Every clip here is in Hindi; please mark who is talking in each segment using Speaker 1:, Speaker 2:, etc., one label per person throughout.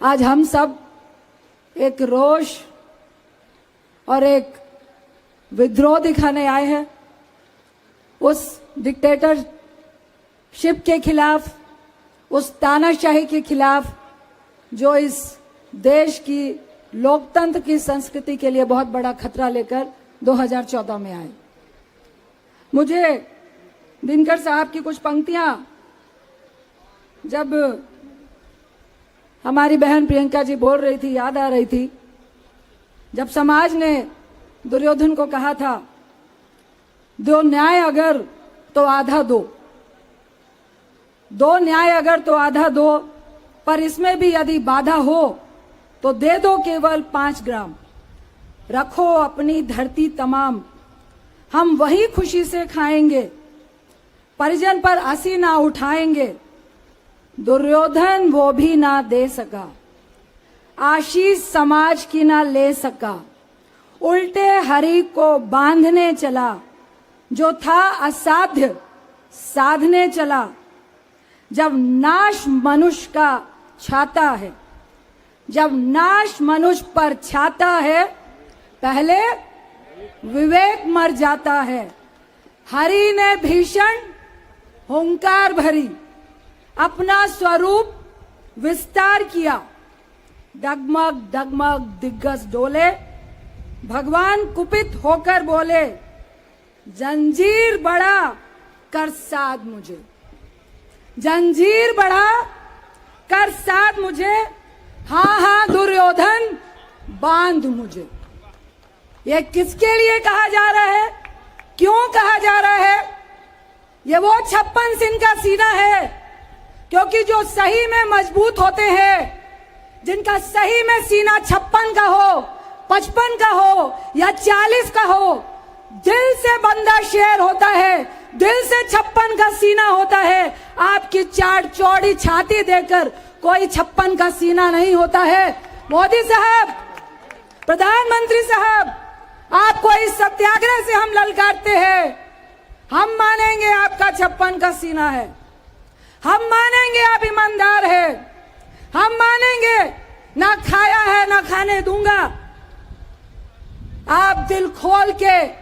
Speaker 1: आज हम सब एक रोष और एक विद्रोह दिखाने आए हैं उस डिक्टेटरशिप के खिलाफ, उस तानाशाही के खिलाफ जो इस देश की लोकतंत्र की संस्कृति के लिए बहुत बड़ा खतरा लेकर 2014 में आए। मुझे दिनकर साहब की कुछ पंक्तियां जब हमारी बहन प्रियंका जी बोल रही थी याद आ रही थी। जब समाज ने दुर्योधन को कहा था, दो न्याय अगर तो आधा दो, दो न्याय अगर तो आधा दो, पर इसमें भी यदि बाधा हो तो दे दो केवल 5 ग्राम। रखो अपनी धरती तमाम, हम वही खुशी से खाएंगे, परिजन पर हंसी ना उठाएंगे। दुर्योधन वो भी ना दे सका, आशीष समाज की ना ले सका। उल्टे हरि को बांधने चला, जो था असाध्य साधने चला। जब नाश मनुष्य का छाता है, जब नाश मनुष्य पर छाता है, पहले विवेक मर जाता है। हरि ने भीषण हुंकार भरी, अपना स्वरूप विस्तार किया। डगमग डगमग दिग्गज डोले, भगवान कुपित होकर बोले, जंजीर बढ़ा कर साध मुझे, जंजीर बढ़ा कर साध मुझे। हाँ हाँ दुर्योधन बांध मुझे। ये किसके लिए कहा जा रहा है, क्यों कहा जा रहा है? ये वो 56 सिंह का सीना है, क्योंकि जो सही में मजबूत होते हैं, जिनका सही में सीना 56 का हो, 55 का हो या 40 का हो, दिल से बंदा शेर होता है, दिल से 56 का सीना होता है। आपकी चार चौड़ी छाती देकर कोई 56 का सीना नहीं होता है। मोदी साहब, प्रधानमंत्री साहब, आपको इस सत्याग्रह से हम ललकारते हैं। हम मानेंगे आपका 56 का सीना है, हम मानेंगे आप ईमानदार है, हम मानेंगे ना खाया है ना खाने दूंगा। आप दिल खोल के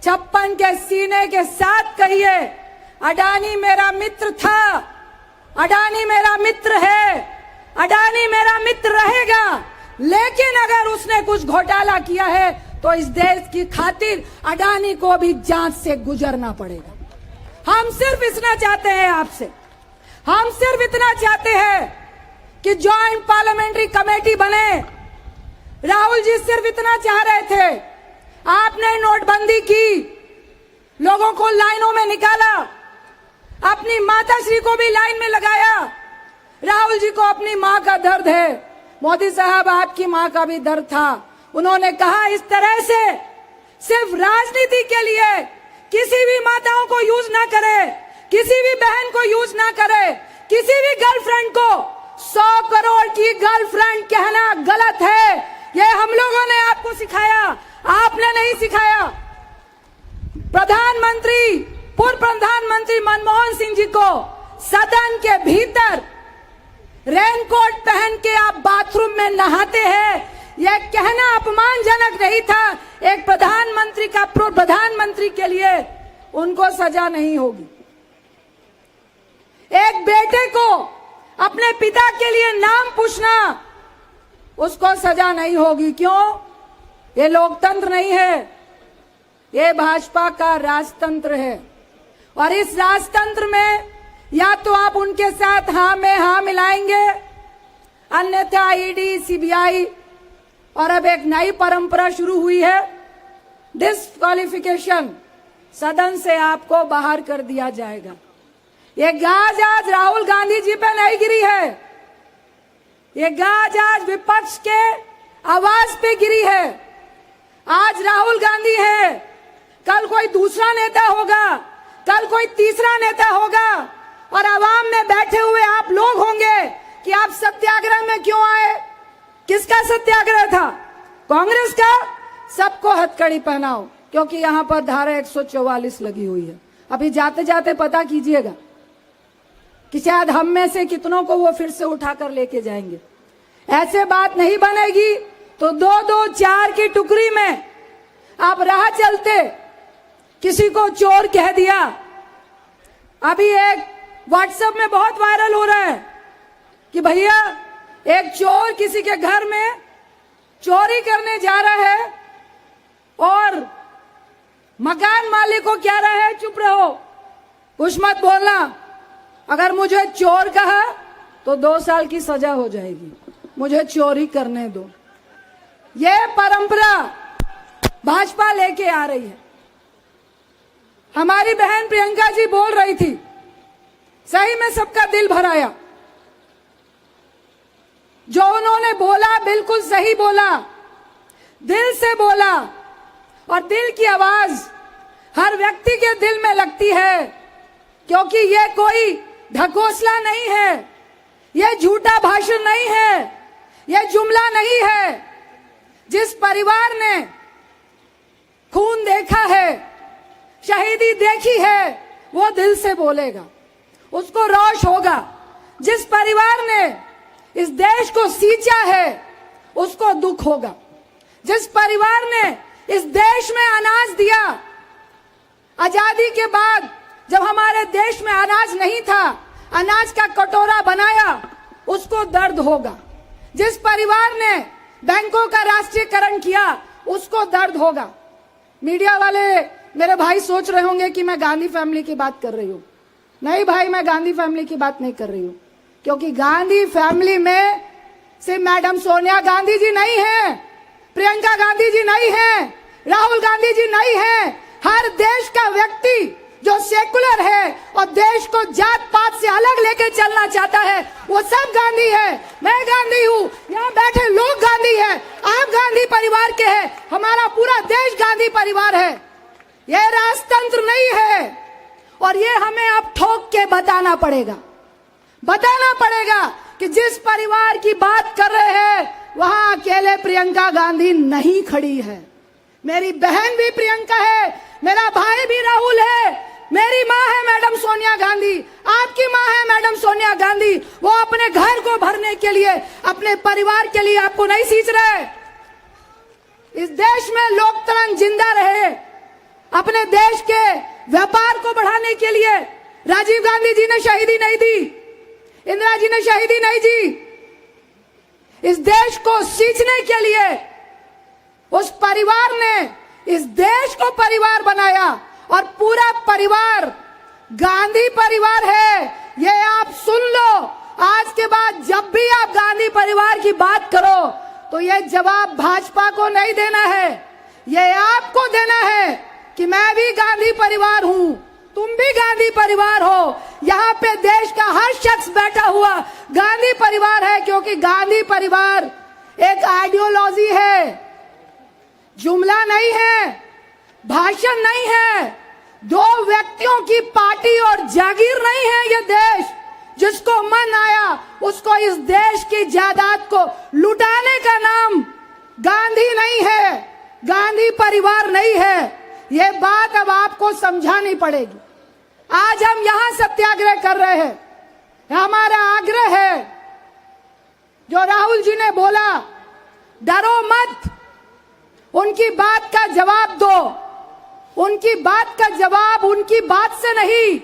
Speaker 1: 56 के सीने के साथ कहिए, अडानी मेरा मित्र था, अडानी मेरा मित्र है, अडानी मेरा मित्र रहेगा, लेकिन अगर उसने कुछ घोटाला किया है तो इस देश की खातिर अडानी को भी जांच से गुजरना पड़ेगा। हम सिर्फ इतना चाहते हैं आपसे, हम सिर्फ इतना चाहते हैं कि ज्वाइंट पार्लियामेंट्री कमेटी बने। राहुल जी सिर्फ इतना चाह रहे थे, आपने नोटबंदी की, लोगों को लाइनों में निकाला, अपनी माताश्री को भी लाइन में लगाया। राहुल जी को अपनी मां का दर्द है, मोदी साहब आपकी मां का भी दर्द था। उन्होंने कहा इस तरह से सिर्फ राजनीति के लिए किसी भी माताओं को यूज ना करे, किसी भी बहन को यूज ना करे, किसी भी गर्लफ्रेंड को 100 करोड़ की गर्लफ्रेंड कहना गलत है। ये हम लोगों ने आपको सिखाया, आपने नहीं सिखाया। प्रधानमंत्री, पूर्व प्रधानमंत्री मनमोहन सिंह जी को सदन के भीतर रेनकोट पहन के आप बाथरूम में नहाते हैं, यह कहना अपमानजनक नहीं था। एक प्रधानमंत्री का, पूर्व प्रधानमंत्री के लिए उनको सजा नहीं होगी। एक बेटे को अपने पिता के लिए नाम पूछना, उसको सजा नहीं होगी। क्यों? ये लोकतंत्र नहीं है, ये भाजपा का राजतंत्र है। और इस राजतंत्र में या तो आप उनके साथ हाँ में हाँ मिलाएंगे, अन्यथा ईडी, सीबीआई और अब एक नई परंपरा शुरू हुई है, डिस्क्वालिफिकेशन, सदन से आपको बाहर कर दिया जाएगा। ये गाज आज राहुल गांधी जी पे नहीं गिरी है, ये गाज आज विपक्ष के आवाज पे गिरी है। आज राहुल गांधी है, कल कोई दूसरा नेता होगा, कल कोई तीसरा नेता होगा, और आवाम में बैठे हुए आप लोग होंगे कि आप सत्याग्रह में क्यों आए। किसका सत्याग्रह था? कांग्रेस का। सबको हथकड़ी पहनाओ, क्योंकि यहां पर धारा 144 लगी हुई है। अभी जाते जाते पता कीजिएगा कि शायद हम में से कितनों को वो फिर से उठाकर लेके जाएंगे। ऐसे बात नहीं बनेगी तो 2-2, 4 की टुकड़ी में आप राह चलते किसी को चोर कह दिया। अभी एक व्हाट्सएप में बहुत वायरल हो रहा है कि भैया एक चोर किसी के घर में चोरी करने जा रहा है और मकान मालिक को कह रहा है चुप रहो, कुछ मत बोलना, अगर मुझे चोर कहा तो 2 साल की सजा हो जाएगी, मुझे चोरी करने दो। ये परंपरा भाजपा लेके आ रही है। हमारी बहन प्रियंका जी बोल रही थी, सही में सबका दिल भर आया। जो उन्होंने बोला बिल्कुल सही बोला, दिल से बोला, और दिल की आवाज हर व्यक्ति के दिल में लगती है, क्योंकि ये कोई ढकोसला नहीं है, ये झूठा भाषण नहीं है, ये जुमला नहीं है। जिस परिवार ने खून देखा है, शहीदी देखी है, वो दिल से बोलेगा, उसको रोष होगा। जिस परिवार ने इस देश को सींचा है, उसको दुख होगा। जिस परिवार ने इस देश में अनाज दिया, आजादी के बाद जब हमारे देश में अनाज नहीं था, अनाज का कटोरा बनाया, उसको दर्द होगा। जिस परिवार ने बैंकों का राष्ट्रीयकरण किया, उसको दर्द होगा। मीडिया वाले मेरे भाई सोच रहे होंगे कि मैं गांधी फैमिली की बात कर रही हूं। नहीं भाई, मैं गांधी फैमिली की बात नहीं कर रही हूं, क्योंकि गांधी फैमिली में सिर्फ मैडम सोनिया गांधी जी नहीं है, प्रियंका गांधी जी नहीं है, राहुल गांधी जी नहीं है। हर देश का व्यक्ति जो सेकुलर है और देश को जात पात से अलग लेके चलना चाहता है, वो सब गांधी है। मैं गांधी हूँ, यहाँ बैठे लोग गांधी है, आप गांधी परिवार के हैं, हमारा पूरा देश गांधी परिवार है। ये राजतंत्र नहीं है, और ये हमें अब ठोक के बताना पड़ेगा कि जिस परिवार की बात कर रहे हैं, वहां अकेले प्रियंका गांधी नहीं खड़ी है। मेरी बहन भी प्रियंका है, मेरा भाई भी राहुल है, मेरी माँ है मैडम सोनिया गांधी, आपकी माँ है मैडम सोनिया गांधी। वो अपने घर को भरने के लिए, अपने परिवार के लिए आपको नहीं सींच रहे। इस देश में लोकतंत्र जिंदा रहे, अपने देश के व्यापार को बढ़ाने के लिए राजीव गांधी जी ने शहीदी नहीं दी, इंदिरा जी ने शहीदी नहीं दी। इस देश को सींचने के लिए उस परिवार ने इस देश को परिवार बनाया, और पूरा परिवार गांधी परिवार है। ये आप सुन लो, आज के बाद जब भी आप गांधी परिवार की बात करो तो ये जवाब भाजपा को नहीं देना है, ये आपको देना है कि मैं भी गांधी परिवार हूं, तुम भी गांधी परिवार हो। यहाँ पे देश का हर शख्स बैठा हुआ गांधी परिवार है, क्योंकि गांधी परिवार एक आइडियोलॉजी है, जुमला नहीं है, भाषण नहीं है, 2 व्यक्तियों की पार्टी और जागीर नहीं है। ये देश जिसको मन आया उसको इस देश की जायदाद को लुटाने का नाम गांधी नहीं है, गांधी परिवार नहीं है। ये बात अब आपको समझानी पड़ेगी। आज हम यहां सत्याग्रह कर रहे हैं, हमारा आग्रह है, जो राहुल जी ने बोला, डरो मत, उनकी बात का जवाब दो। उनकी बात का जवाब उनकी बात से नहीं।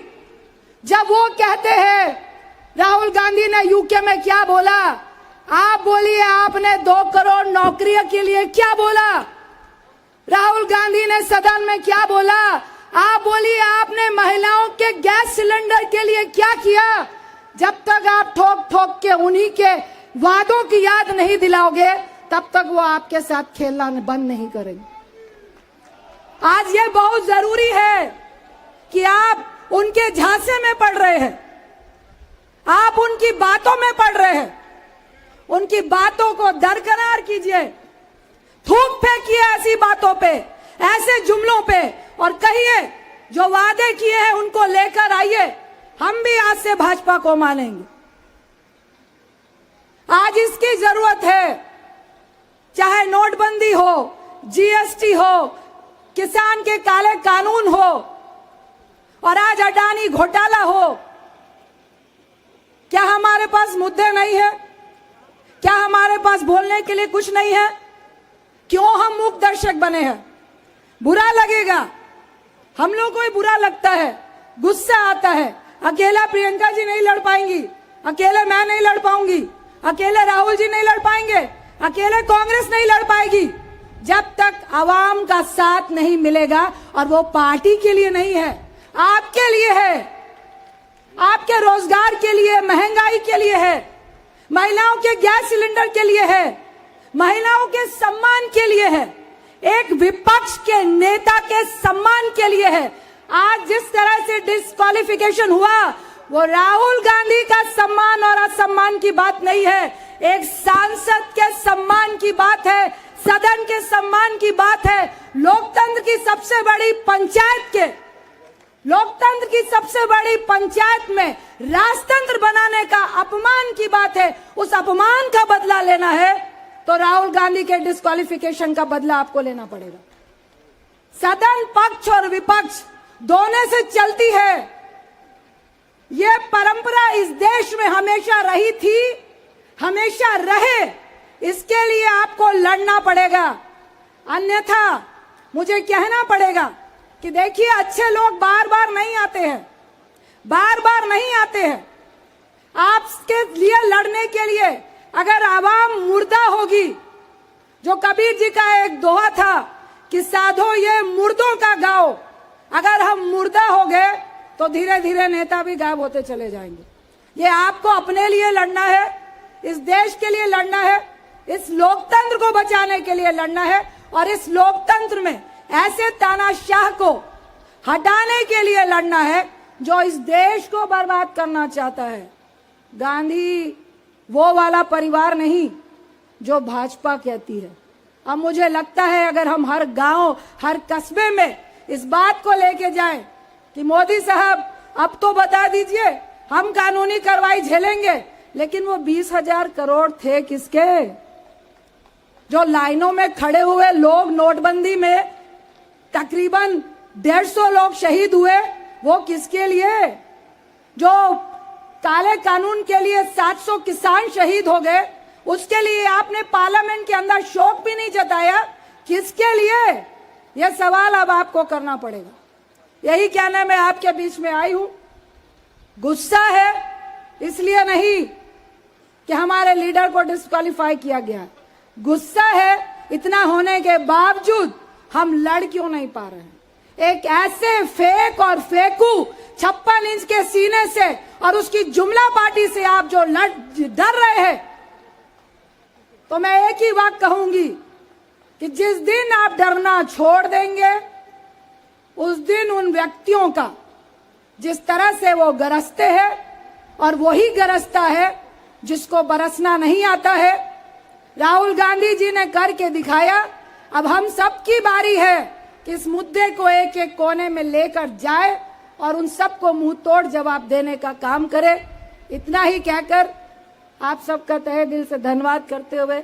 Speaker 1: जब वो कहते हैं, राहुल गांधी ने यूके में क्या बोला, आप बोलिए आपने 2 करोड़ नौकरियों के लिए क्या बोला। राहुल गांधी ने सदन में क्या बोला, आप बोलिए आपने महिलाओं के गैस सिलेंडर के लिए क्या किया। जब तक आप ठोक ठोक के उन्हीं के वादों की याद नहीं दिलाओगे, तब तक वो आपके साथ खेलना बंद नहीं करेंगे। आज ये बहुत जरूरी है कि आप उनके झांसे में पड़ रहे हैं, आप उनकी बातों में पड़ रहे हैं, उनकी बातों को दरकिनार कीजिए, थूक फेंकिए ऐसी बातों पे, ऐसे जुमलों पे, और कहिए जो वादे किए हैं उनको लेकर आइए, हम भी आज से भाजपा को मानेंगे। आज इसकी जरूरत है, चाहे नोटबंदी हो, जीएसटी हो, किसान के काले कानून हो, और आज अडानी घोटाला हो। क्या हमारे पास मुद्दे नहीं है? क्या हमारे पास बोलने के लिए कुछ नहीं है? क्यों हम मूक दर्शक बने हैं? बुरा लगेगा, हम लोग को ही बुरा लगता है, गुस्सा आता है। अकेला प्रियंका जी नहीं लड़ पाएंगी, अकेले मैं नहीं लड़ पाऊंगी, अकेले राहुल जी नहीं लड़ पाएंगे, अकेले कांग्रेस नहीं लड़ पाएगी, जब तक आवाम का साथ नहीं मिलेगा। और वो पार्टी के लिए नहीं है, आपके लिए है, आपके रोजगार के लिए, महंगाई के लिए है, महिलाओं के गैस सिलेंडर के लिए है, महिलाओं के सम्मान के लिए है, एक विपक्ष के नेता के सम्मान के लिए है। आज जिस तरह से डिस्क्वालिफिकेशन हुआ, वो राहुल गांधी का सम्मान और असम्मान की बात नहीं है, एक सांसद के सम्मान की बात है, सदन के सम्मान की बात है। लोकतंत्र की सबसे बड़ी पंचायत में राजतंत्र बनाने का अपमान की बात है। उस अपमान का बदला लेना है तो राहुल गांधी के डिस्क्वालिफिकेशन का बदला आपको लेना पड़ेगा। सदन पक्ष और विपक्ष दोनों से चलती है, ये परंपरा इस देश में हमेशा रही थी, हमेशा रहे, इसके लिए आपको लड़ना पड़ेगा। अन्यथा मुझे कहना पड़ेगा कि देखिए, अच्छे लोग बार बार नहीं आते हैं, बार बार नहीं आते हैं। आपके लिए लड़ने के लिए अगर आवाम मुर्दा होगी, जो कबीर जी का एक दोहा था कि साधो ये मुर्दों का गाओ, अगर हम मुर्दा हो गए तो धीरे धीरे नेता भी गायब होते चले जाएंगे। ये आपको अपने लिए लड़ना है, इस देश के लिए लड़ना है, इस लोकतंत्र को बचाने के लिए लड़ना है, और इस लोकतंत्र में ऐसे तानाशाह को हटाने के लिए लड़ना है जो इस देश को बर्बाद करना चाहता है। गांधी वो वाला परिवार नहीं जो भाजपा कहती है। अब मुझे लगता है अगर हम हर गांव, हर कस्बे में इस बात को लेके जाएं कि मोदी साहब अब तो बता दीजिए, हम कानूनी कार्रवाई झेलेंगे, लेकिन वो 20,000 करोड़ थे किसके? जो लाइनों में खड़े हुए लोग, नोटबंदी में तकरीबन 150 लोग शहीद हुए, वो किसके लिए? जो काले कानून के लिए 700 किसान शहीद हो गए, उसके लिए आपने पार्लियामेंट के अंदर शोक भी नहीं जताया, किसके लिए? यह सवाल अब आपको करना पड़ेगा। यही कहने मैं आपके बीच में आई हूं। गुस्सा है इसलिए नहीं कि हमारे लीडर को डिस्क्वालीफाई किया गया, गुस्सा है इतना होने के बावजूद हम लड़ क्यों नहीं पा रहे हैं। एक ऐसे फेक और फेकू 56 इंच के सीने से और उसकी जुमला पार्टी से आप जो डर रहे हैं, तो मैं एक ही बात कहूंगी कि जिस दिन आप डरना छोड़ देंगे, उस दिन उन व्यक्तियों का जिस तरह से वो गरजते हैं, और वही गरजता है जिसको बरसना नहीं आता है। राहुल गांधी जी ने करके दिखाया। अब हम सबकी बारी है कि इस मुद्दे को एक एक कोने में लेकर जाए और उन सबको मुंह तोड़ जवाब देने का काम करे। इतना ही कहकर आप सबका तहे दिल से धन्यवाद करते हुए,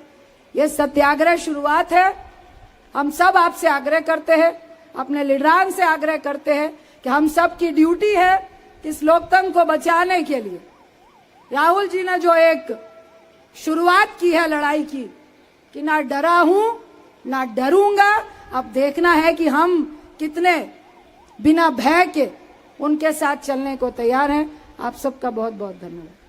Speaker 1: ये सत्याग्रह शुरुआत है। हम सब आपसे आग्रह करते हैं, अपने लीडरान से आग्रह करते हैं कि हम सब की ड्यूटी है इस लोकतंत्र को बचाने के लिए। राहुल जी ने जो एक शुरुआत की है लड़ाई की, कि ना डरा हूं ना डरूंगा, अब देखना है कि हम कितने बिना भय के उनके साथ चलने को तैयार हैं। आप सबका बहुत बहुत धन्यवाद।